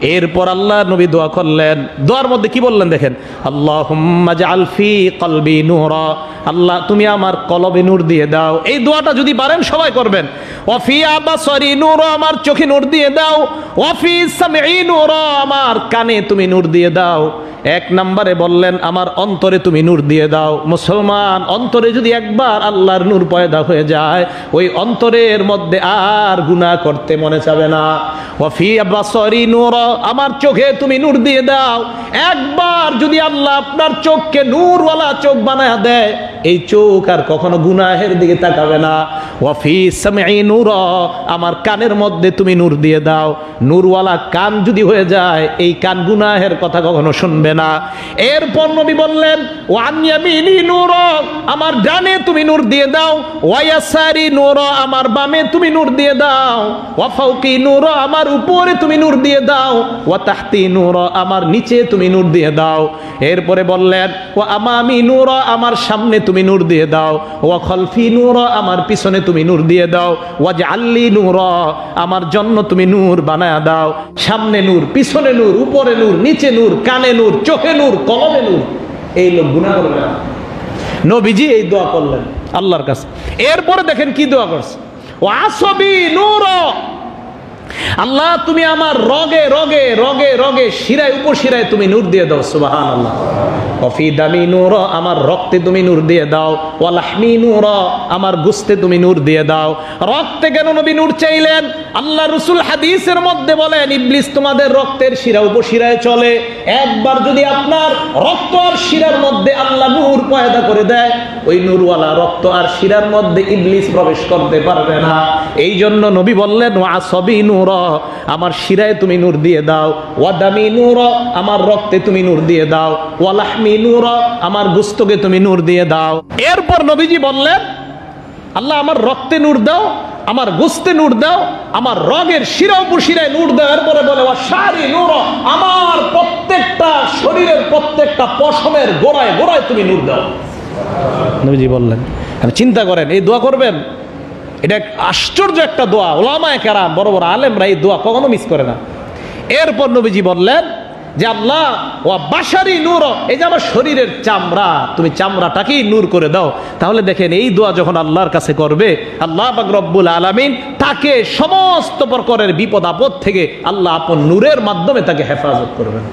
এরপর আল্লাহ নবী দোয়া করলেন, দোয়ার মধ্যে কি বললেন দেখেন, আল্লাহুম্মা জাআল ফি কলবি নূরা, আল্লাহ তুমি আমার কলবে নূর দিয়ে দাও। এই দোয়াটা যদি পারেন সবাই করবেন। ওয়া ফি আবসারি নূরা, আমার চোখে নূর দিয়ে দাও। ওয়া ফি সামঈ নূরা, আমার কানে তুমি নূর দিয়ে দাও। এক নম্বরে বললেন আমার অন্তরে তুমি নূর দিয়ে দাও। মুসলমান, অন্তরে যদি একবার আল্লাহর নূর পয়দা হয়ে যায়, ওই অন্তরের মধ্যে আর গুনাহ করতে মনে চাবে না। ওয়া ফি আবসারি নূরা, আমার চোখে তুমি নূর দিয়ে দাও। একবার যদি আল্লাহ আপনার চোখকে নূরওয়ালা চোখ বানায় দেয়, এই চোখ আর কখনো গুনাহের দিকে তাকাবে না। ওয়া ফি সামঈ নূরা, আমার কানের মধ্যে তুমি নূর দিয়ে দাও। নূরওয়ালা কান যদি হয়ে যায়, এই কান গুনাহের কথা কখনো শুনবে না। এরপর নবী বললেন ওয়া আন ইয়ামিনি নূরা, আমার ডানে তুমি নূর দিয়ে দাও। ওয়া ইয়াসারি নূরা, আমার বামে তুমি নূর দিয়ে দাও। ওয়া ফাওকি নূরা, আমার উপরে তুমি নূর দিয়ে দাও। ওয়া তাহতি নূরা, আমার নিচে তুমি নূর দিয়ে দাও। এরপরে বললেন ওয়া আমামি নূরা, আমার সামনে তুমি নূর দিয়ে দাও। ওয়া খালফি নূরা, আমার পিছনে তুমি নূর দিয়ে দাও। ওয়াজআললি নূরা, আমার জন্য তুমি নূর বানায়া দাও। সামনে নূর, পিছনে নূর, উপরে নূর, নিচে নূর, কানে নূর, চোখে নূর, কলবে নূর। এই লোক গুনাহ করবে না। নবীজি এই দোয়া করলেন আল্লাহর কাছে। এরপরে দেখেন কি দোয়া করছে, ওয়া আসবি নূরা, আল্লাহ তুমি আমার রগে রগে রগে রগে শিরায় উপশিরায় তুমি নূর দিয়ে দাও। সুবহানাল্লাহ। ওয়া ফি দামি নূরা, আমার রক্তে তুমি নূর দিয়ে দাও। ওয়া লাহমি নূরা, আমার গোশতে তুমি নূর দিয়ে দাও। রক্তে কেন নবী নূর চাইলেন? আল্লাহ রাসূল হাদিসের মধ্যে বলেন ইবলিস তোমাদের রক্তের শিরা উপশিরায় চলে। একবার যদি আপনার রক্ত আর শিরার মধ্যে আল্লাহ নূর পয়দা করে দেয়, ওই নূরওয়ালা রক্ত আর শিরার মধ্যে ইবলিস প্রবেশ করতে পারবে না। এই জন্য নবী বললেন ওয়া আসবি নূরা, আমার শিরায় তুমি নূর দিয়ে দাও। ওয়া দামি নূরা, আমার রক্তে তুমি নূর দিয়ে দাও। ওয়া লাহমি নূরা, আমার গোশতকে তুমি নূর দিয়ে দাও। এরপর নবীজি বললেন আল্লাহ আমার রক্তে নূর দাও, আমার গোশতে নূর দাও, আমার রগের শিরা উপশিরায় নূর দাও। এরপরে বলে ওয়া শারি নূরা, আমার প্রত্যেকটা শরীরের প্রত্যেকটা পশমের গোড়ায় গোড়ায় তুমি নূর দাও। নবীজি বললেন, চিন্তা করেন এই দোয়া করবেন, এটা আশ্চর্য একটা দোয়া। উলামায়ে কেরাম, বড় বড় আলেমরা এই দোয়া কখনো মিস করে না। এরপর নবীজি বললেন যে আল্লাহ ওয়া বাশারি নূর, এই যে আমার শরীরের চামড়া, তুমি চামড়াটাকেই নূর করে দাও। তাহলে দেখেন এই দোয়া যখন আল্লাহর কাছে করবে, আল্লাহ পাক রব্বুল আলামিন তাকে সমস্ত প্রকারের বিপদ আপদ থেকে আল্লাহ আপন নূরের মাধ্যমে তাকে হেফাজত করবেন।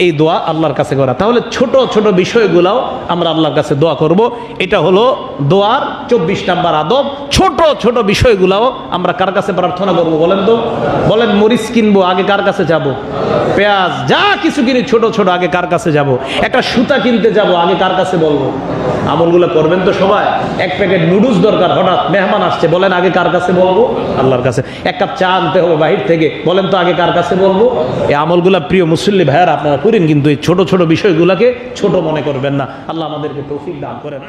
এই দোয়া আল্লাহর কাছে করা। তাহলে ছোট ছোট বিষয়গুলাও আমরা আল্লাহর কাছে দোয়া করব। এটা হলো দোয়ার 24 নাম্বার আদব। ছোট ছোট বিষয়গুলাও আমরা কার কাছে প্রার্থনা করব বলেন তো? বলেন মরিচ কিনবো, আগে কার কাছে যাব? পেঁয়াজ, যা কিছু কিনি ছোট ছোট আগে কার কাছে যাব? একটা সুতা কিনতে যাব, আগে কার কাছে বলবো? আমলগুলো করবেন তো সবাই। এক প্যাকেট নুডলস দরকার, হঠাৎ মেহমান আসছে, বলেন আগে কার কাছে বলবো? আল্লাহর কাছে। এক কাপ চা আনতে হবে বাহির থেকে, বলেন তো আগে কার কাছে বলবো? এই আমলগুলা প্রিয় মুসল্লি ভাইয়ারা আপনারা করেন, কিন্তু এই ছোট ছোট বিষয়গুলোকে ছোট মনে করবেন না। আল্লাহ আমাদেরকে তৌফিক দান করেন।